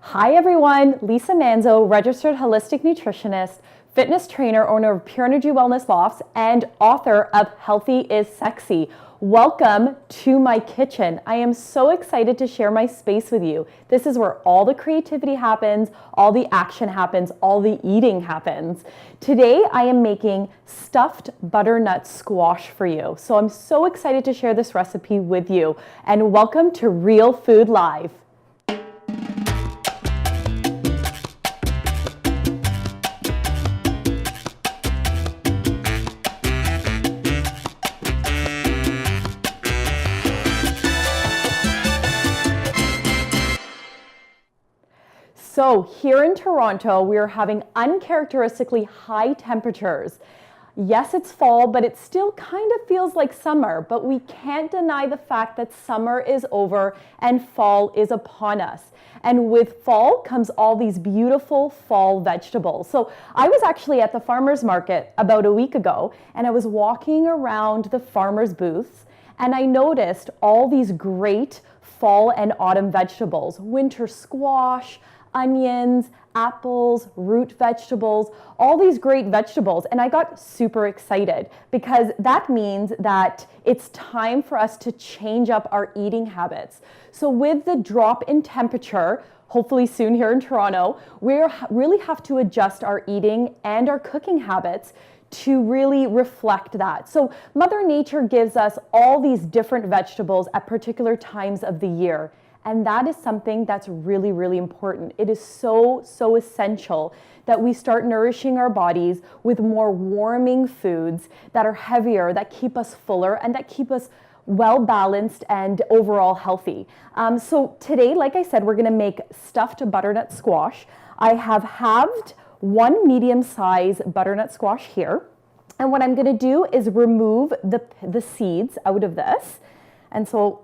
Hi everyone, Lisa Manzo, registered holistic nutritionist, fitness trainer, owner of Pure Energy Wellness Lofts, and author of Healthy is Sexy. Welcome to my kitchen. I am so excited to share my space with you. This is where all the creativity happens, all the action happens, all the eating happens. Today I am making stuffed butternut squash for you. So I'm so excited to share this recipe with you. And welcome to Real Food Live. So here in Toronto, we are having uncharacteristically high temperatures. Yes, it's fall, but it still kind of feels like summer, but we can't deny the fact that summer is over and fall is upon us. And with fall comes all these beautiful fall vegetables. So I was actually at the farmer's market about a week ago, and I was walking around the farmer's booths, and I noticed all these great fall and autumn vegetables: winter squash, onions, apples, root vegetables, all these great vegetables. And I got super excited because that means that it's time for us to change up our eating habits. So with the drop in temperature, hopefully soon here in Toronto, we really have to adjust our eating and our cooking habits to really reflect that. So Mother Nature gives us all these different vegetables at particular times of the year. And that is something that's really, really important. It is so essential that we start nourishing our bodies with more warming foods that are heavier, that keep us fuller, and that keep us well balanced and overall healthy. So today, like I said, we're gonna make stuffed butternut squash. I have halved one medium-size butternut squash here. And what I'm gonna do is remove the seeds out of this. And so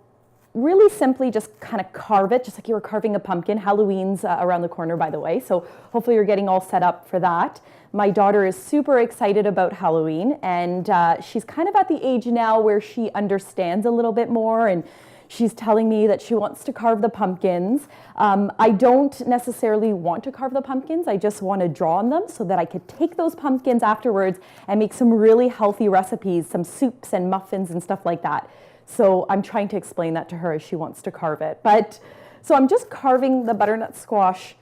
really simply just kind of carve it, just like you were carving a pumpkin. Halloween's around the corner, by the way, so hopefully you're getting all set up for that. My daughter is super excited about Halloween, and she's kind of at the age now where she understands a little bit more, and she's telling me that she wants to carve the pumpkins. I don't necessarily want to carve the pumpkins, I just want to draw on them so that I could take those pumpkins afterwards and make some really healthy recipes, some soups and muffins and stuff like that. So I'm trying to explain that to her as she wants to carve it. So I'm just carving the butternut squash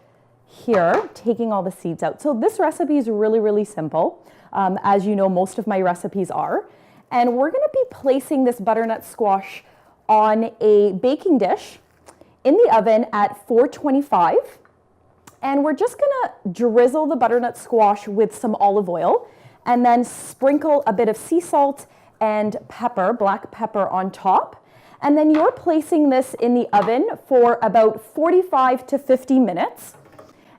here, taking all the seeds out. So this recipe is really, really simple. As you know, most of my recipes are. And we're gonna be placing this butternut squash on a baking dish in the oven at 425. And we're just gonna drizzle the butternut squash with some olive oil and then sprinkle a bit of sea salt and pepper, black pepper on top. And then you're placing this in the oven for about 45 to 50 minutes.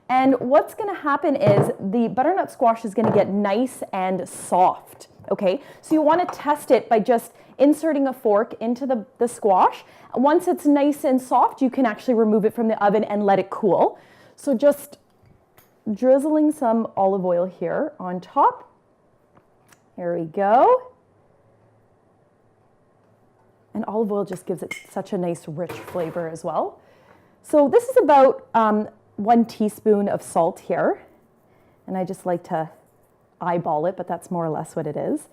And what's gonna happen is the butternut squash is gonna get nice and soft, okay? So you wanna test it by just inserting a fork into the squash. Once it's nice and soft, you can actually remove it from the oven and let it cool. So just drizzling some olive oil here on top. Here we go. And olive oil just gives it such a nice rich flavor as well. So this is about 1 teaspoon of salt here. And I just like to eyeball it, but that's more or less what it is.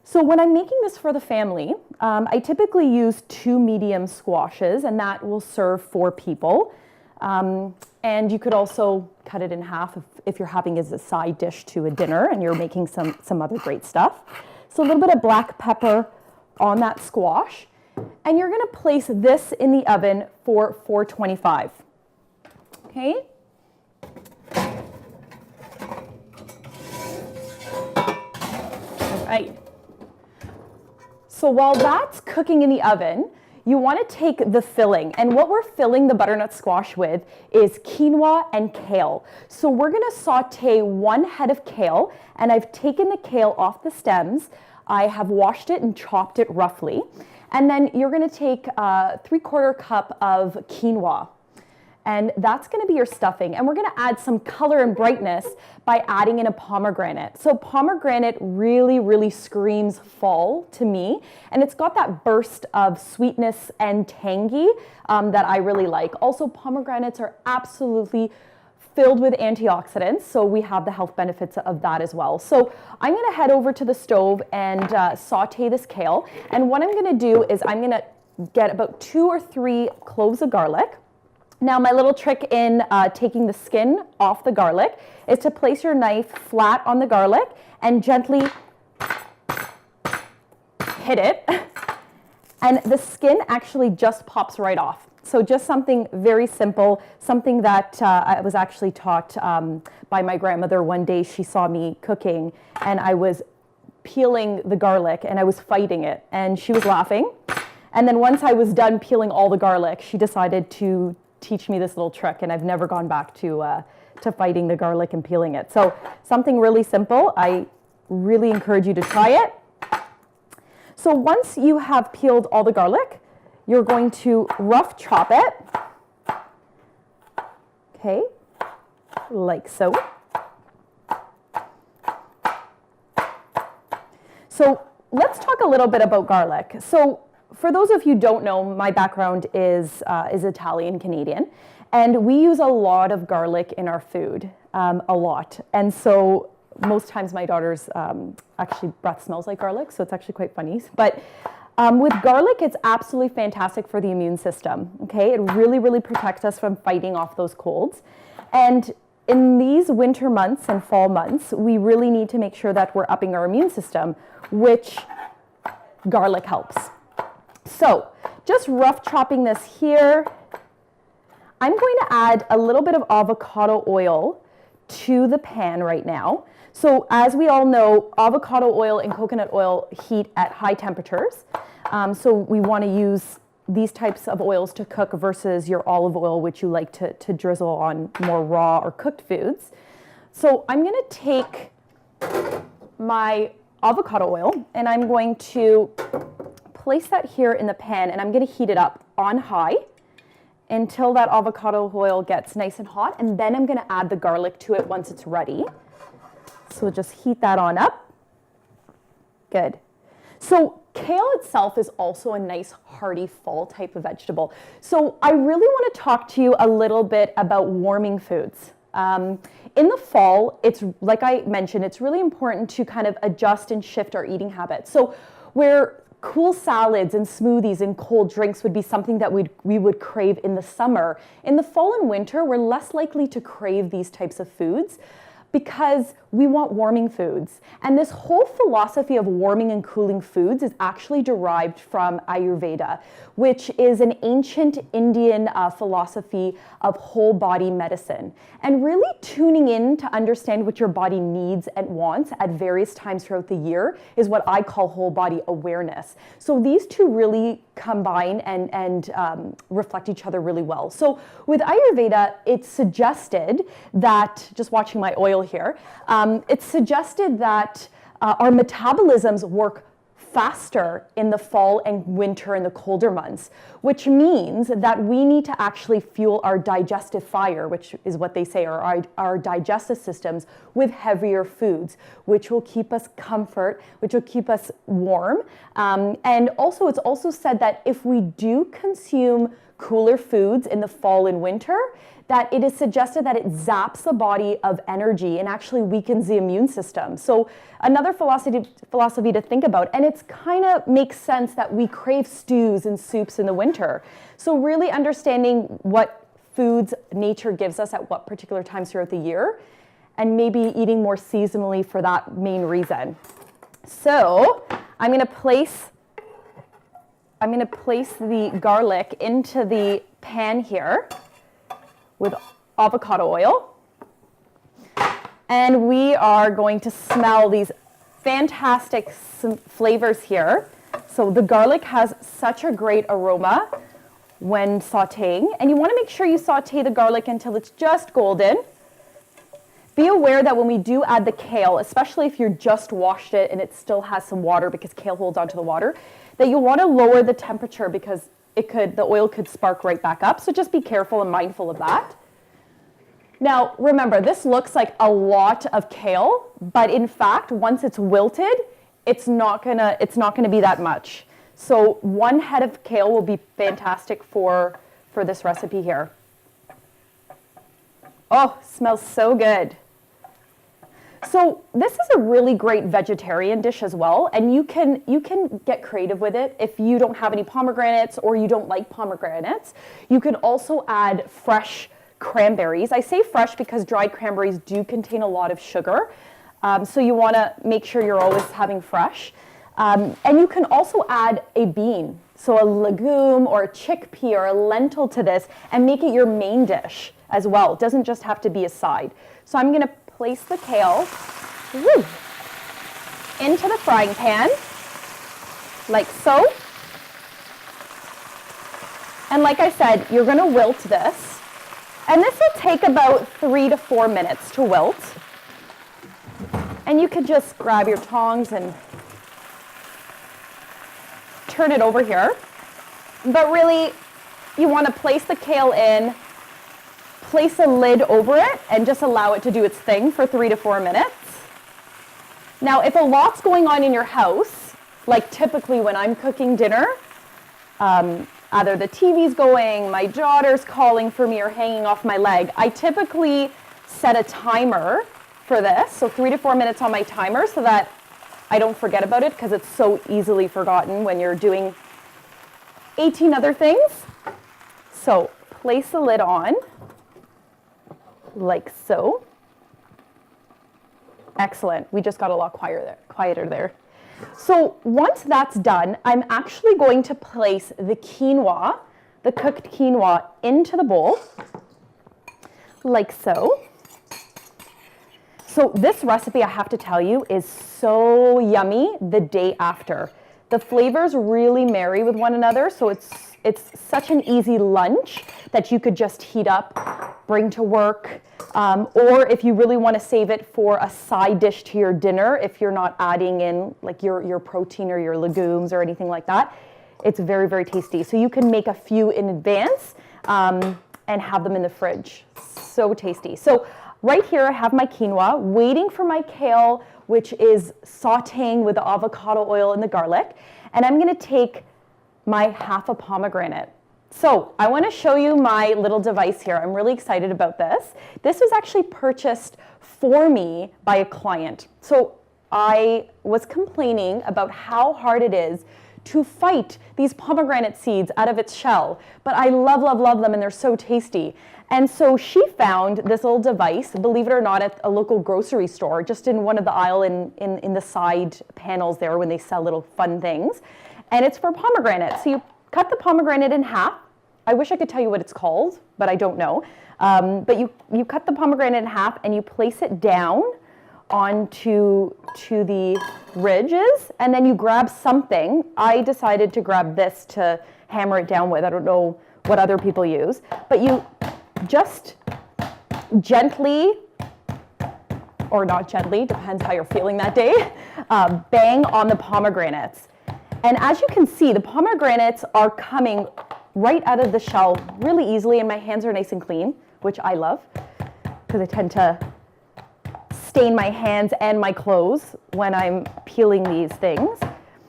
So when I'm making this for the family, I typically use 2 medium squashes, and that will serve 4 people. And you could also cut it in half if you're having as a side dish to a dinner and you're making some other great stuff. So a little bit of black pepper on that squash, and you're gonna place this in the oven for 425, okay? All right. So while that's cooking in the oven, you wanna take the filling, and what we're filling the butternut squash with is quinoa and kale. So we're gonna saute 1 head of kale, and I've taken the kale off the stems. I have washed it and chopped it roughly. And then you're gonna take a 3/4 cup of quinoa. And that's going to be your stuffing. And we're going to add some color and brightness by adding in a pomegranate. So pomegranate really, really screams fall to me. And it's got that burst of sweetness and tangy that I really like. Also, pomegranates are absolutely filled with antioxidants, so we have the health benefits of that as well. So I'm going to head over to the stove and saute this kale. And what I'm going to do is I'm going to get about 2 or 3 cloves of garlic. Now, my little trick in taking the skin off the garlic is to place your knife flat on the garlic and gently hit it. And the skin actually just pops right off. So just something very simple, something that I was actually taught by my grandmother one day. She saw me cooking and I was peeling the garlic and I was fighting it and she was laughing. And then once I was done peeling all the garlic, she decided to teach me this little trick and I've never gone back to fighting the garlic and peeling it. So something really simple. I really encourage you to try it. So once you have peeled all the garlic, you're going to rough chop it, okay, like so. So let's talk a little bit about garlic. So for those of you who don't know, my background is Italian Canadian, and we use a lot of garlic in our food, a lot. And so most times my daughter's actually breath smells like garlic, so it's actually quite funny. But with garlic, it's absolutely fantastic for the immune system, okay? It really, really protects us from fighting off those colds. And in these winter months and fall months, we really need to make sure that we're upping our immune system, which garlic helps. So just rough chopping this here. I'm going to add a little bit of avocado oil to the pan right now. So as we all know, avocado oil and coconut oil heat at high temperatures. So we want to use these types of oils to cook versus your olive oil, which you like to drizzle on more raw or cooked foods. So I'm going to take my avocado oil and I'm going to place that here in the pan and I'm going to heat it up on high until that avocado oil gets nice and hot, and then I'm going to add the garlic to it once it's ready. So just heat that on up. Good. So kale itself is also a nice hearty fall type of vegetable. So I really want to talk to you a little bit about warming foods. In the fall, it's like I mentioned, it's really important to kind of adjust and shift our eating habits. So where cool salads and smoothies and cold drinks would be something that we would crave in the summer, in the fall and winter, we're less likely to crave these types of foods because we want warming foods. And this whole philosophy of warming and cooling foods is actually derived from Ayurveda, which is an ancient Indian philosophy of whole body medicine. And really tuning in to understand what your body needs and wants at various times throughout the year is what I call whole body awareness. So these two really combine and reflect each other really well. So with Ayurveda, it's suggested that, just watching my oil here, it's suggested that our metabolisms work faster in the fall and winter and the colder months, which means that we need to actually fuel our digestive fire, which is what they say are our digestive systems, with heavier foods, which will keep us comfort, which will keep us warm. And also, it's also said that if we do consume cooler foods in the fall and winter, that it is suggested that it zaps the body of energy and actually weakens the immune system. So another philosophy to think about, and it's kind of makes sense that we crave stews and soups in the winter. So really understanding what foods nature gives us at what particular times throughout the year, and maybe eating more seasonally for that main reason. So I'm going to place the garlic into the pan here with avocado oil. And we are going to smell these fantastic flavors here. So the garlic has such a great aroma when sauteing. And you want to make sure you saute the garlic until it's just golden. Be aware that when we do add the kale, especially if you just washed it and it still has some water because kale holds onto the water, that you'll want to lower the temperature because the oil could spark right back up. So just be careful and mindful of that. Now, remember, this looks like a lot of kale, but in fact, once it's wilted, it's not gonna be that much. So 1 head of kale will be fantastic for this recipe here. Oh, smells so good. So this is a really great vegetarian dish as well, and you can get creative with it. If you don't have any pomegranates or you don't like pomegranates, you can also add fresh cranberries. I say fresh because dried cranberries do contain a lot of sugar, so you want to make sure you're always having fresh. And you can also add a bean, so a legume or a chickpea or a lentil to this, and make it your main dish as well. It doesn't just have to be a side. So I'm going to place the kale into the frying pan, like so. And like I said, you're going to wilt this. And this will take about 3 to 4 minutes to wilt. And you could just grab your tongs and turn it over here. But really, you want to place the kale in, place a lid over it, and just allow it to do its thing for 3 to 4 minutes. Now, if a lot's going on in your house, like typically when I'm cooking dinner, either the TV's going, my daughter's calling for me or hanging off my leg, I typically set a timer for this, so 3 to 4 minutes on my timer so that I don't forget about it, because it's so easily forgotten when you're doing 18 other things. So place the lid on, like so. Excellent, we just got a lot quieter there. So once that's done, I'm actually going to place the quinoa, the cooked quinoa, into the bowl, like so. So this recipe, I have to tell you, is so yummy the day after. The flavors really marry with one another, so it's such an easy lunch that you could just heat up, bring to work, or if you really want to save it for a side dish to your dinner, if you're not adding in like your protein or your legumes or anything like that, it's very, very tasty. So you can make a few in advance and have them in the fridge. So tasty. So right here I have my quinoa waiting for my kale, which is sauteing with the avocado oil and the garlic. And I'm going to take my half a pomegranate. So I want to show you my little device here. I'm really excited about this. This was actually purchased for me by a client. So I was complaining about how hard it is to fight these pomegranate seeds out of its shell. But I love, love, love them, and they're so tasty. And so she found this little device, believe it or not, at a local grocery store, just in one of the aisle in the side panels there when they sell little fun things. And it's for pomegranate. So you cut the pomegranate in half. I wish I could tell you what it's called, but I don't know. But you cut the pomegranate in half and you place it down onto the ridges, and then you grab something. I decided to grab this to hammer it down with. I don't know what other people use, but you just gently, or not gently, depends how you're feeling that day, bang on the pomegranates. And as you can see, the pomegranates are coming right out of the shell really easily, and my hands are nice and clean, which I love, because I tend to stain my hands and my clothes when I'm peeling these things.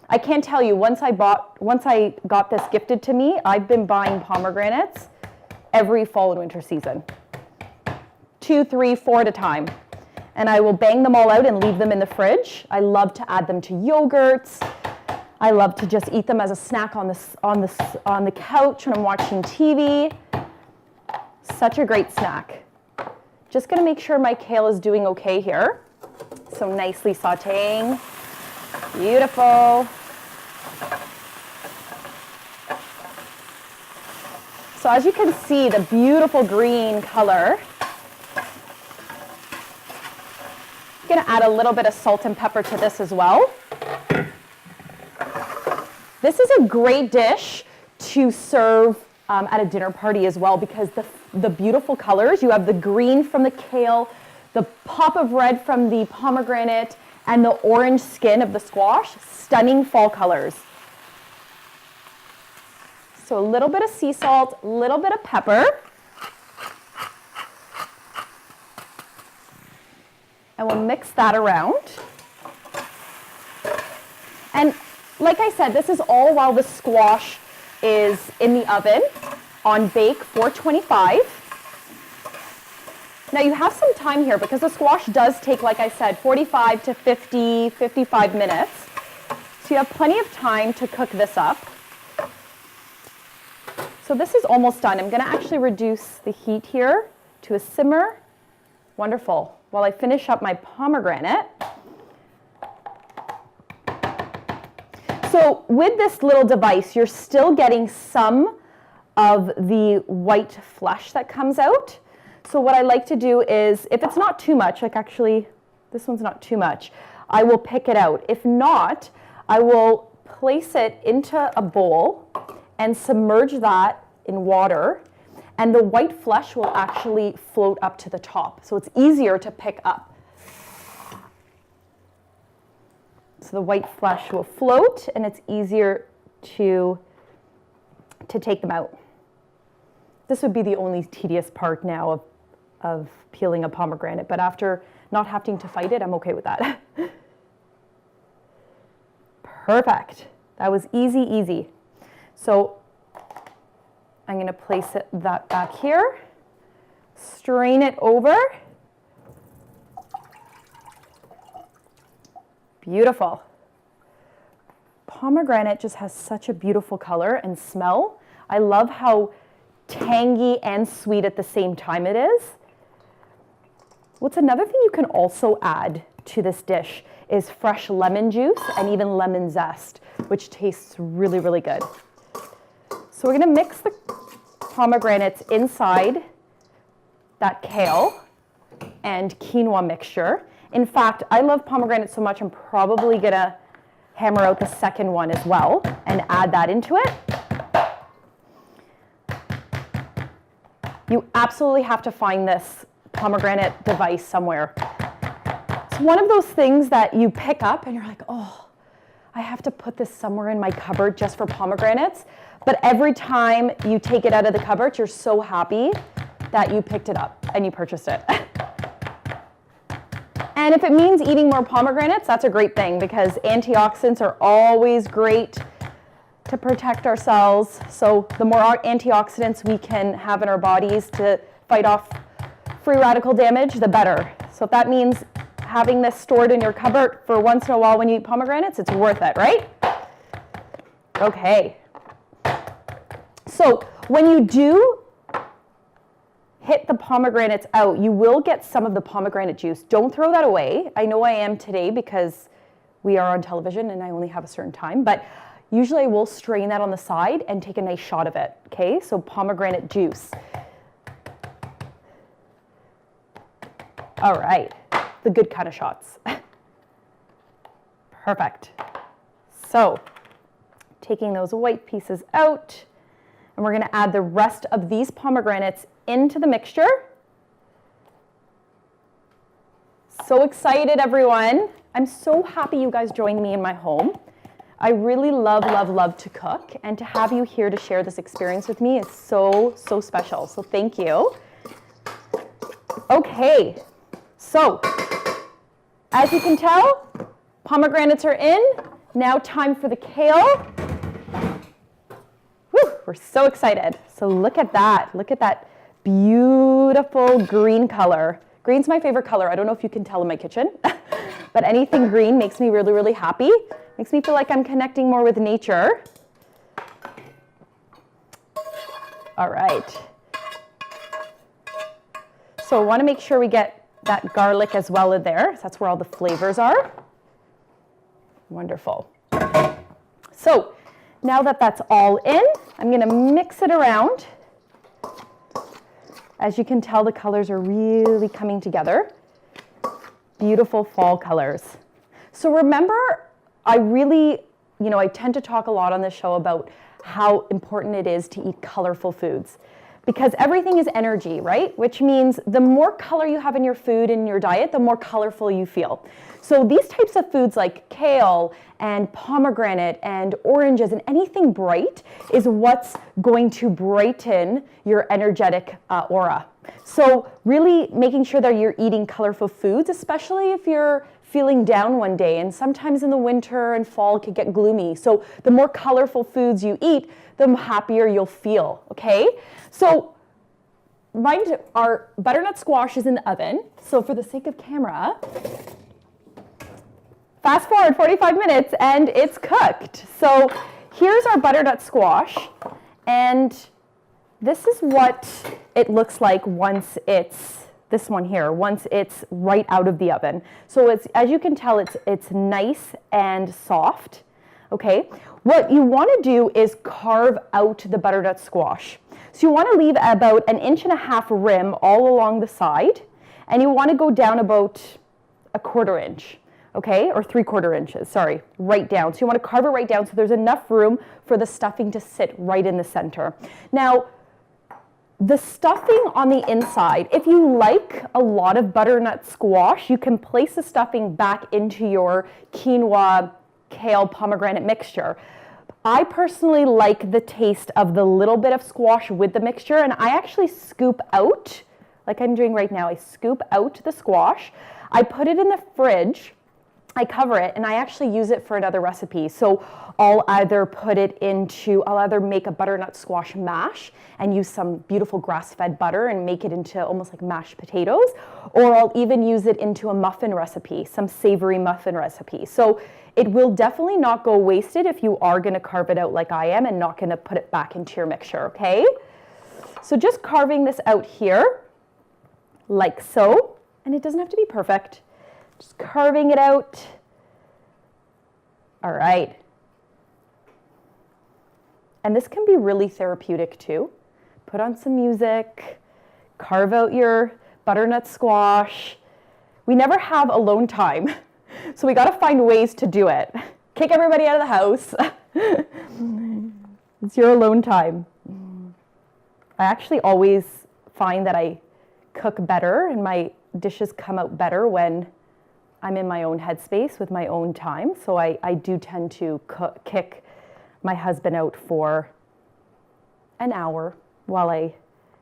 I can't tell you, once I got this gifted to me, I've been buying pomegranates every fall and winter season. 2, 3, 4 at a time. And I will bang them all out and leave them in the fridge. I love to add them to yogurts. I love to just eat them as a snack on the couch when I'm watching TV. Such a great snack. Just gonna make sure my kale is doing okay here. So nicely sauteing. Beautiful. So as you can see, the beautiful green color. I'm gonna add a little bit of salt and pepper to this as well. This is a great dish to serve at a dinner party as well, because the beautiful colors, you have the green from the kale, the pop of red from the pomegranate, and the orange skin of the squash. Stunning fall colors. So a little bit of sea salt, a little bit of pepper. And we'll mix that around. And like I said, this is all while the squash is in the oven on bake 425. Now you have some time here because the squash does take, like I said, 45 to 50, 55 minutes. So you have plenty of time to cook this up. So this is almost done. I'm going to actually reduce the heat here to a simmer. Wonderful. While I finish up my pomegranate. So with this little device, you're still getting some of the white flesh that comes out. So what I like to do is, if it's not too much, like actually this one's not too much, I will pick it out. If not, I will place it into a bowl and submerge that in water, and the white flesh will actually float up to the top. So it's easier to pick up. So the white flesh will float and it's easier to take them out. This would be the only tedious part now of peeling a pomegranate, but after not having to fight it, I'm okay with that. Perfect. That was easy, easy. So I'm going to place that back here, strain it over. Beautiful. Pomegranate just has such a beautiful color and smell. I love how tangy and sweet at the same time it is. What's another thing you can also add to this dish is fresh lemon juice and even lemon zest, which tastes really, really good. So we're going to mix the pomegranates inside that kale and quinoa mixture. In fact, I love pomegranate so much, I'm probably going to hammer out the second one as well and add that into it. You absolutely have to find this pomegranate device somewhere. It's one of those things that you pick up and you're like, oh, I have to put this somewhere in my cupboard just for pomegranates. But every time you take it out of the cupboard, you're so happy that you picked it up and you purchased it. And if it means eating more pomegranates, that's a great thing because antioxidants are always great to protect ourselves. So the more antioxidants we can have in our bodies to fight off free radical damage, the better. So if that means having this stored in your cupboard for once in a while when you eat pomegranates, it's worth it, right? Okay. So when you do hit the pomegranates out, you will get some of the pomegranate juice. Don't throw that away. I know I am today because we are on television and I only have a certain time, but usually I will strain that on the side and take a nice shot of it, okay? So pomegranate juice. All right, the good kind of shots. Perfect. So taking those white pieces out, and we're gonna add the rest of these pomegranates into the mixture. So excited, everyone. I'm so happy you guys joined me in my home. I really love, love, love to cook, and to have you here to share this experience with me is so, so special. So thank you. Okay, so as you can tell, pomegranates are in. Now time for the kale. Whew, we're so excited. So look at that. Look at that beautiful green color. Green's my favorite color. I don't know if you can tell in my kitchen, but anything green makes me really, really happy. Makes me feel like I'm connecting more with nature. All right. So I want to make sure we get that garlic as well in there. That's where all the flavors are. Wonderful. So now that that's all in, I'm going to mix it around. As you can tell, the colors are really coming together. Beautiful fall colors. So remember, I tend to talk a lot on this show about how important it is to eat colorful foods because everything is energy, right? Which means the more color you have in your food and your diet, the more colorful you feel. So these types of foods like kale and pomegranate and oranges and anything bright is what's going to brighten your energetic aura. So really making sure that you're eating colorful foods, especially if you're feeling down one day, and sometimes in the winter and fall it can get gloomy. So the more colorful foods you eat, the happier you'll feel, okay? So mind our butternut squash is in the oven. So for the sake of camera, fast forward 45 minutes and it's cooked. So here's our butternut squash, and this is what it looks like once it's, this one here, once it's right out of the oven. So it's, as you can tell, it's nice and soft, okay? What you want to do is carve out the butternut squash. So you want to leave about 1.5 inch rim all along the side, and you want to go down about 1/4 inch, okay? Or 3/4 inches, sorry, right down. So you want to carve it right down so there's enough room for the stuffing to sit right in the center. Now, the stuffing on the inside, if you like a lot of butternut squash, you can place the stuffing back into your quinoa, kale, pomegranate mixture. I personally like the taste of the little bit of squash with the mixture, and I actually scoop out, like I'm doing right now, I scoop out the squash, I put it in the fridge, I cover it, and I actually use it for another recipe. So I'll either make a butternut squash mash and use some beautiful grass-fed butter and make it into almost like mashed potatoes, or I'll even use it into a muffin recipe, some savory muffin recipe. So it will definitely not go wasted if you are gonna carve it out like I am and not gonna put it back into your mixture, okay? So just carving this out here, like so, and it doesn't have to be perfect. Just carving it out. All right. And this can be really therapeutic too. Put on some music, carve out your butternut squash. We never have alone time, so we gotta find ways to do it. Kick everybody out of the house. It's your alone time. I actually always find that I cook better and my dishes come out better when I'm in my own headspace with my own time. So I do tend to kick my husband out for an hour while I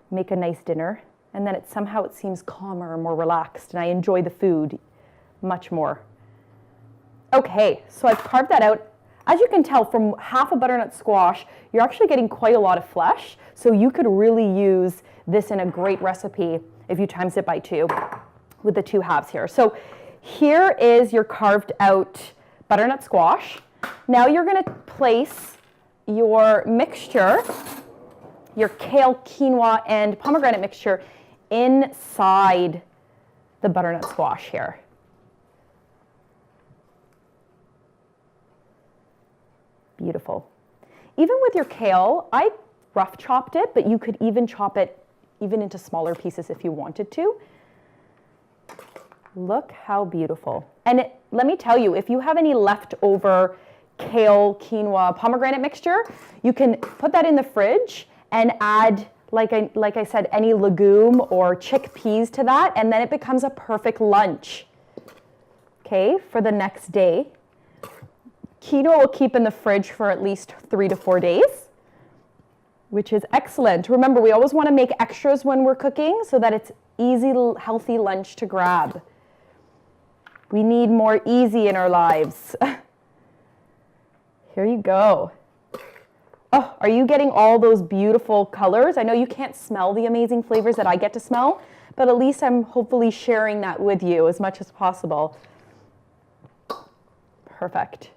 make a nice dinner. And then somehow it seems calmer and more relaxed, and I enjoy the food much more. Okay, so I've carved that out. As you can tell, from half a butternut squash, you're actually getting quite a lot of flesh. So you could really use this in a great recipe if you times it by 2 with the 2 halves here. So here is your carved out butternut squash. Now you're gonna place your mixture, your kale, quinoa, and pomegranate mixture inside the butternut squash here. Beautiful. Even with your kale, I rough chopped it, but you could even chop it even into smaller pieces if you wanted to. Look how beautiful. And let me tell you, if you have any leftover kale, quinoa, pomegranate mixture, you can put that in the fridge and add, like I said, any legume or chickpeas to that, and then it becomes a perfect lunch, okay, for the next day. Quinoa will keep in the fridge for at least 3 to 4 days, which is excellent. Remember, we always want to make extras when we're cooking so that it's easy, healthy lunch to grab. We need more easy in our lives. Here you go. Oh, are you getting all those beautiful colors? I know you can't smell the amazing flavors that I get to smell, but at least I'm hopefully sharing that with you as much as possible. Perfect.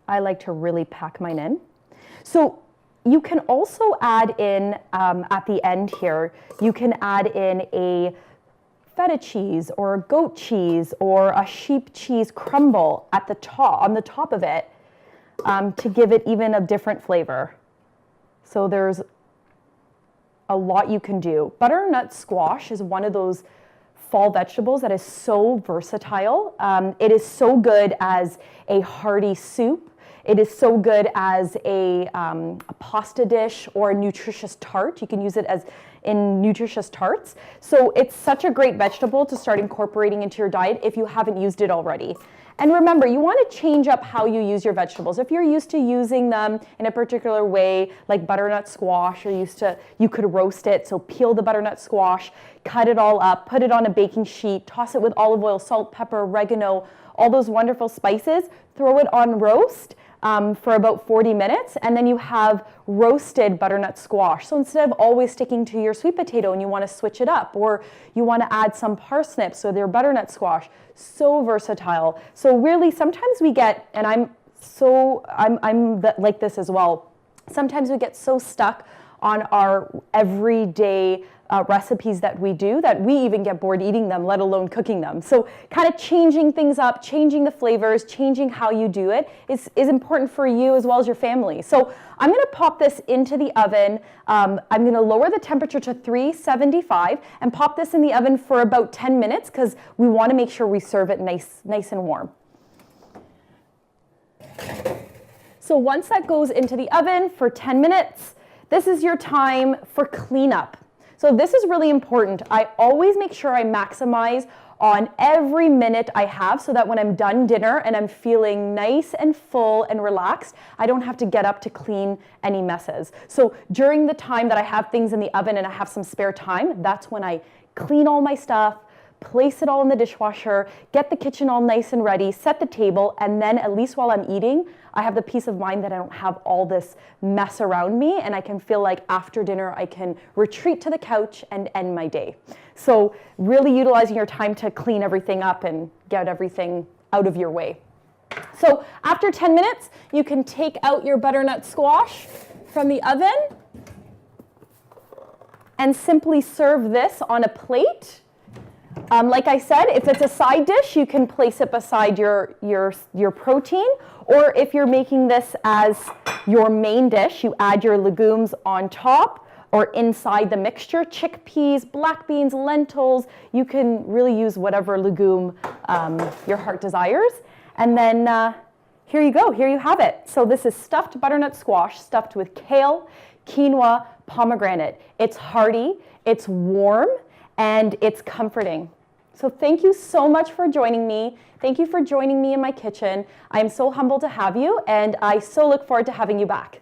I like to really pack mine in. So you can also add in, at the end here, you can add in a feta cheese or a goat cheese or a sheep cheese crumble at the top, on the top of it, to give it even a different flavor. So there's a lot you can do. Butternut squash is one of those fall vegetables that is so versatile. It is so good as a hearty soup. It is so good as a pasta dish or a nutritious tart. You can use it as in nutritious tarts. So it's such a great vegetable to start incorporating into your diet if you haven't used it already. And remember, you want to change up how you use your vegetables. If you're used to using them in a particular way, like butternut squash, you could roast it. So peel the butternut squash, cut it all up, put it on a baking sheet, toss it with olive oil, salt, pepper, oregano, all those wonderful spices, throw it on roast for about 40 minutes, and then you have roasted butternut squash. So instead of always sticking to your sweet potato and you want to switch it up, or you want to add some parsnips with your butternut squash, so versatile. So really, sometimes we get, and I'm like this as well, sometimes we get so stuck on our everyday recipes that we do that we even get bored eating them, let alone cooking them. So kind of changing things up, changing the flavors, changing how you do it is important for you as well as your family. So I'm going to pop this into the oven. I'm going to lower the temperature to 375 and pop this in the oven for about 10 minutes because we want to make sure we serve it nice and warm. So once that goes into the oven for 10 minutes, this is your time for cleanup. So this is really important. I always make sure I maximize on every minute I have so that when I'm done dinner and I'm feeling nice and full and relaxed, I don't have to get up to clean any messes. So during the time that I have things in the oven and I have some spare time, that's when I clean all my stuff, place it all in the dishwasher, get the kitchen all nice and ready, set the table, and then at least while I'm eating, I have the peace of mind that I don't have all this mess around me, and I can feel like after dinner I can retreat to the couch and end my day. So really utilizing your time to clean everything up and get everything out of your way. So after 10 minutes, you can take out your butternut squash from the oven and simply serve this on a plate. Like I said, if it's a side dish, you can place it beside your protein, or if you're making this as your main dish, you add your legumes on top or inside the mixture, chickpeas, black beans, lentils. You can really use whatever legume your heart desires. And then here you go, here you have it. So this is stuffed butternut squash, stuffed with kale, quinoa, pomegranate. It's hearty, it's warm, and it's comforting. So thank you so much for joining me. Thank you for joining me in my kitchen. I am so humbled to have you, and I so look forward to having you back.